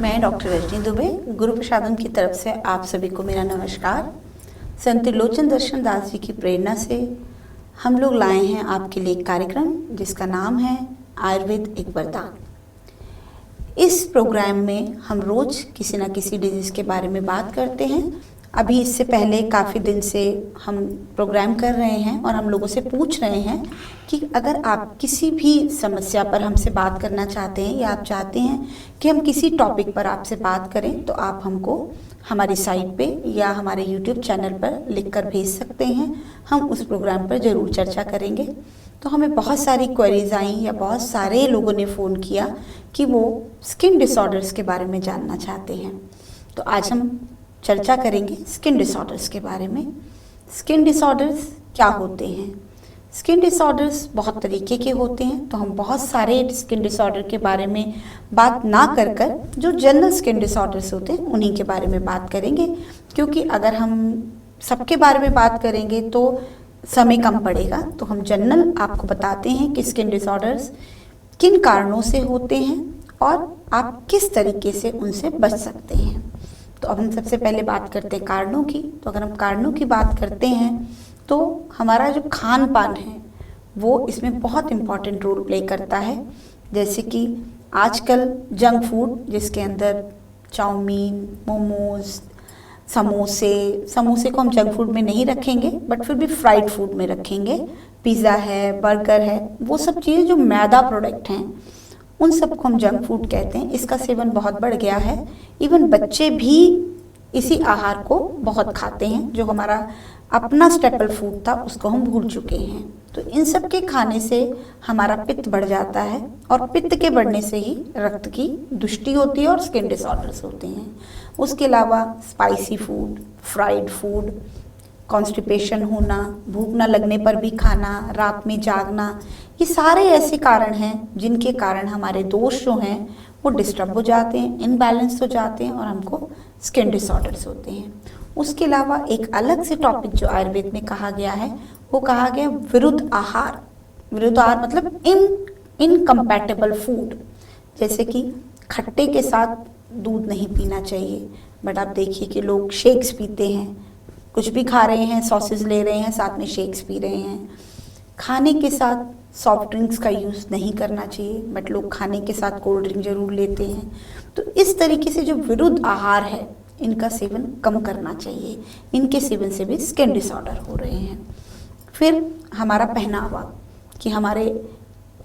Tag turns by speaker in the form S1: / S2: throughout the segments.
S1: मैं डॉक्टर रजनी दुबे, गुरु प्रसादम की तरफ से आप सभी को मेरा नमस्कार। संत त्रिलोचन दर्शन दास जी की प्रेरणा से हम लोग लाए हैं आपके लिए एक कार्यक्रम जिसका नाम है आयुर्वेद एक वरदान। इस प्रोग्राम में हम रोज किसी न किसी डिजीज़ के बारे में बात करते हैं। अभी इससे पहले काफ़ी दिन से हम प्रोग्राम कर रहे हैं और हम लोगों से पूछ रहे हैं कि अगर आप किसी भी समस्या पर हमसे बात करना चाहते हैं या आप चाहते हैं कि हम किसी टॉपिक पर आपसे बात करें तो आप हमको हमारी साइट पे या हमारे YouTube चैनल पर लिखकर भेज सकते हैं। हम उस प्रोग्राम पर ज़रूर चर्चा करेंगे। तो हमें बहुत सारी क्वेरीज आई या बहुत सारे लोगों ने फ़ोन किया कि वो स्किन डिसऑर्डर्स के बारे में जानना चाहते हैं। तो आज हम चर्चा करेंगे स्किन डिसऑर्डर्स के बारे में। स्किन डिसऑर्डर्स क्या होते हैं? स्किन डिसऑर्डर्स बहुत तरीके के होते हैं, तो हम बहुत सारे स्किन डिसऑर्डर के बारे में बात ना कर जो जनरल स्किन डिसऑर्डर्स होते हैं उन्हीं के बारे में बात करेंगे, क्योंकि अगर हम सबके बारे में बात करेंगे तो समय कम पड़ेगा। तो हम जनरल आपको बताते हैं कि स्किन डिसऑर्डर्स किन कारणों से होते हैं और आप किस तरीके से उनसे बच सकते हैं। तो अब हम सबसे पहले बात करते हैं कारणों की। तो अगर हम कारणों की बात करते हैं तो हमारा जो खान पान है वो इसमें बहुत इम्पॉर्टेंट रोल प्ले करता है। जैसे कि आजकल जंक फूड जिसके अंदर चाउमीन, मोमोज, समोसे को हम जंक फूड में नहीं रखेंगे, बट फिर भी फ्राइड फूड में रखेंगे। पिज़्ज़ा है, बर्गर है, वो सब चीज़ें जो मैदा प्रोडक्ट हैं उन सबको हम जंक फूड कहते हैं। इसका सेवन बहुत बढ़ गया है। इवन बच्चे भी इसी आहार को बहुत खाते हैं। जो हमारा अपना स्टेपल फूड था उसको हम भूल चुके हैं। तो इन सब के खाने से हमारा पित्त बढ़ जाता है और पित्त के बढ़ने से ही रक्त की दुष्टि होती है और स्किन डिसऑर्डर्स होते हैं। उसके अलावा spicy food, fried food, constipation होना, भूख न लगने पर भी खाना, रात में जागना, ये सारे ऐसे कारण हैं जिनके कारण हमारे दोष जो हैं वो डिस्टर्ब हो जाते हैं, इनबैलेंस हो जाते हैं और हमको स्किन डिसऑर्डर्स होते हैं। उसके अलावा एक अलग से टॉपिक जो आयुर्वेद में कहा गया है वो कहा गया विरुद्ध आहार। विरुद्ध आहार मतलब इनकम्पैटिबल फूड। जैसे कि खट्टे के साथ दूध नहीं पीना चाहिए, बट आप देखिए कि लोग शेक्स पीते हैं। कुछ भी खा रहे हैं, सॉसेज ले रहे हैं, साथ में शेक्स पी रहे हैं। खाने के साथ सॉफ्ट ड्रिंक्स का यूज़ नहीं करना चाहिए, बट लोग खाने के साथ कोल्ड ड्रिंक जरूर लेते हैं। तो इस तरीके से जो विरुद्ध आहार है इनका सेवन कम करना चाहिए। इनके सेवन से भी स्किन डिसऑर्डर हो रहे हैं। फिर हमारा पहनावा, कि हमारे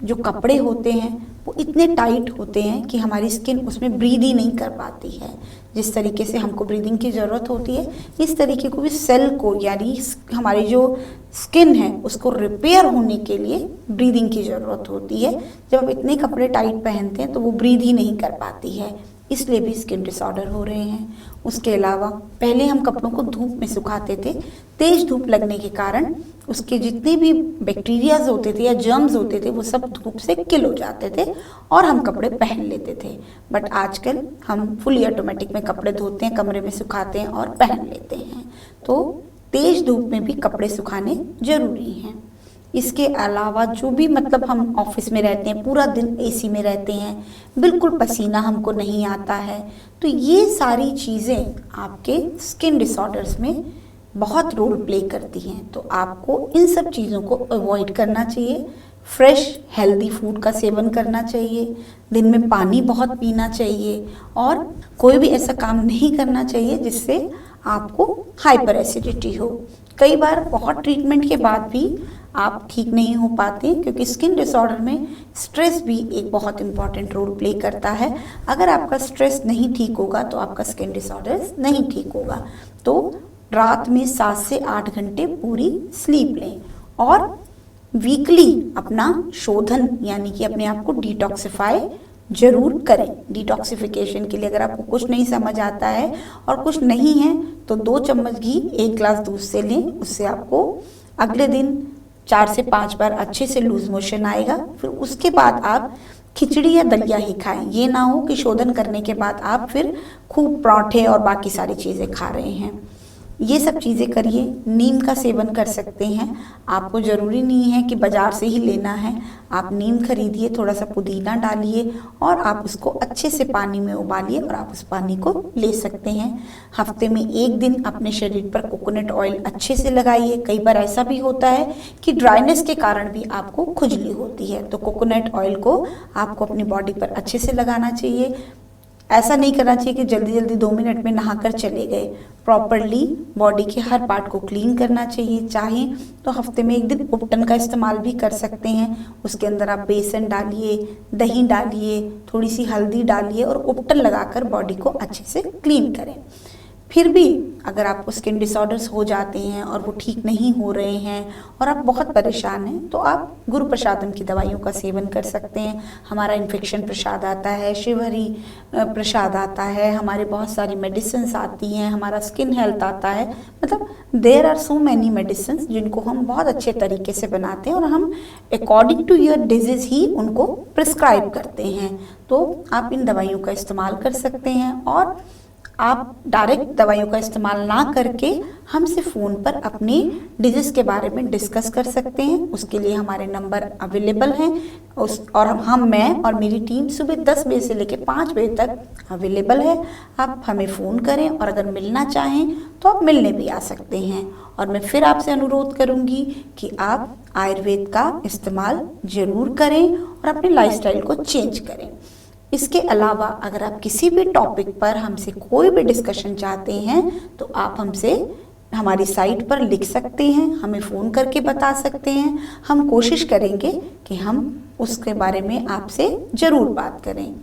S1: जो कपड़े होते हैं वो इतने टाइट होते हैं कि हमारी स्किन उसमें ब्रीद ही नहीं कर पाती है। जिस तरीके से हमको ब्रीदिंग की ज़रूरत होती है, इस तरीके को भी सेल को, यानी हमारी जो स्किन है उसको रिपेयर होने के लिए ब्रीदिंग की ज़रूरत होती है। जब आप इतने कपड़े टाइट पहनते हैं तो वो ब्रीद ही नहीं कर पाती है, इसलिए भी स्किन डिसऑर्डर हो रहे हैं। उसके अलावा पहले हम कपड़ों को धूप में सुखाते थे। तेज धूप लगने के कारण उसके जितने भी बैक्टीरियाज होते थे या जर्म्स होते थे वो सब धूप से किल हो जाते थे और हम कपड़े पहन लेते थे। बट आजकल हम फुली ऑटोमेटिक में कपड़े धोते हैं, कमरे में सुखाते हैं और पहन लेते हैं। तो तेज धूप में भी कपड़े सुखाने जरूरी हैं। इसके अलावा जो भी मतलब हम ऑफिस में रहते हैं, पूरा दिन एसी में रहते हैं, बिल्कुल पसीना हमको नहीं आता है, तो ये सारी चीज़ें आपके स्किन डिसऑर्डर्स में बहुत रोल प्ले करती हैं। तो आपको इन सब चीज़ों को अवॉइड करना चाहिए। फ्रेश हेल्दी फूड का सेवन करना चाहिए, दिन में पानी बहुत पीना चाहिए और कोई भी ऐसा काम नहीं करना चाहिए जिससे आपको हाइपर एसिडिटी हो। कई बार बहुत ट्रीटमेंट के बाद भी आप ठीक नहीं हो पाते, क्योंकि स्किन डिसऑर्डर में स्ट्रेस भी एक बहुत इम्पॉर्टेंट रोल प्ले करता है। अगर आपका स्ट्रेस नहीं ठीक होगा तो आपका स्किन डिसऑर्डर नहीं ठीक होगा। तो रात में 7 से 8 घंटे पूरी स्लीप लें और वीकली अपना शोधन यानी कि अपने आप को डिटॉक्सिफाई जरूर करें। डिटॉक्सिफिकेशन के लिए अगर आपको कुछ नहीं समझ आता है और कुछ नहीं है तो 2 चम्मच घी 1 गिलास दूध से लें। उससे आपको अगले दिन 4 से 5 बार अच्छे से लूज मोशन आएगा। फिर उसके बाद आप खिचड़ी या दलिया ही खाएं। ये ना हो कि शोधन करने के बाद आप फिर खूब पराठे और बाकी सारी चीज़ें खा रहे हैं। ये सब चीज़ें करिए। नीम का सेवन कर सकते हैं, आपको ज़रूरी नहीं है कि बाज़ार से ही लेना है। आप नीम खरीदिए, थोड़ा सा पुदीना डालिए और आप उसको अच्छे से पानी में उबालिए और आप उस पानी को ले सकते हैं। हफ्ते में 1 दिन अपने शरीर पर कोकोनट ऑयल अच्छे से लगाइए। कई बार ऐसा भी होता है कि ड्राइनेस के कारण भी आपको खुजली होती है, तो कोकोनट ऑयल को आपको अपनी बॉडी पर अच्छे से लगाना चाहिए। ऐसा नहीं करना चाहिए कि जल्दी जल्दी 2 मिनट में नहाकर चले गए। प्रॉपरली बॉडी के हर पार्ट को क्लीन करना चाहिए। चाहें तो हफ्ते में 1 दिन उपटन का इस्तेमाल भी कर सकते हैं। उसके अंदर आप बेसन डालिए, दही डालिए, थोड़ी सी हल्दी डालिए और उपटन लगाकर बॉडी को अच्छे से क्लीन करें। फिर भी अगर आपको स्किन डिसऑर्डर्स हो जाते हैं और वो ठीक नहीं हो रहे हैं और आप बहुत परेशान हैं, तो आप गुरु प्रसादम की दवाइयों का सेवन कर सकते हैं। हमारा इन्फेक्शन प्रसाद आता है, शिवहरी प्रसाद आता है, हमारे बहुत सारी मेडिसिन्स आती हैं, हमारा स्किन हेल्थ आता है। मतलब there are so many medicines जिनको हम बहुत अच्छे तरीके से बनाते हैं और हम अकॉर्डिंग टू योर डिजीज़ ही उनको प्रिस्क्राइब करते हैं। तो आप इन दवाइयों का इस्तेमाल कर सकते हैं और आप डायरेक्ट दवाइयों का इस्तेमाल ना करके हमसे फ़ोन पर अपनी डिजीज़ के बारे में डिस्कस कर सकते हैं। उसके लिए हमारे नंबर अवेलेबल हैं और मैं और मेरी टीम सुबह 10 बजे से लेकर 5 बजे तक अवेलेबल है। आप हमें फ़ोन करें और अगर मिलना चाहें तो आप मिलने भी आ सकते हैं। और मैं फिर आपसे अनुरोध करूंगी कि आप आयुर्वेद का इस्तेमाल ज़रूर करें और अपने लाइफस्टाइल को चेंज करें। इसके अलावा अगर आप किसी भी टॉपिक पर हमसे कोई भी डिस्कशन चाहते हैं तो आप हमसे हमारी साइट पर लिख सकते हैं, हमें फ़ोन करके बता सकते हैं। हम कोशिश करेंगे कि हम उसके बारे में आपसे ज़रूर बात करें।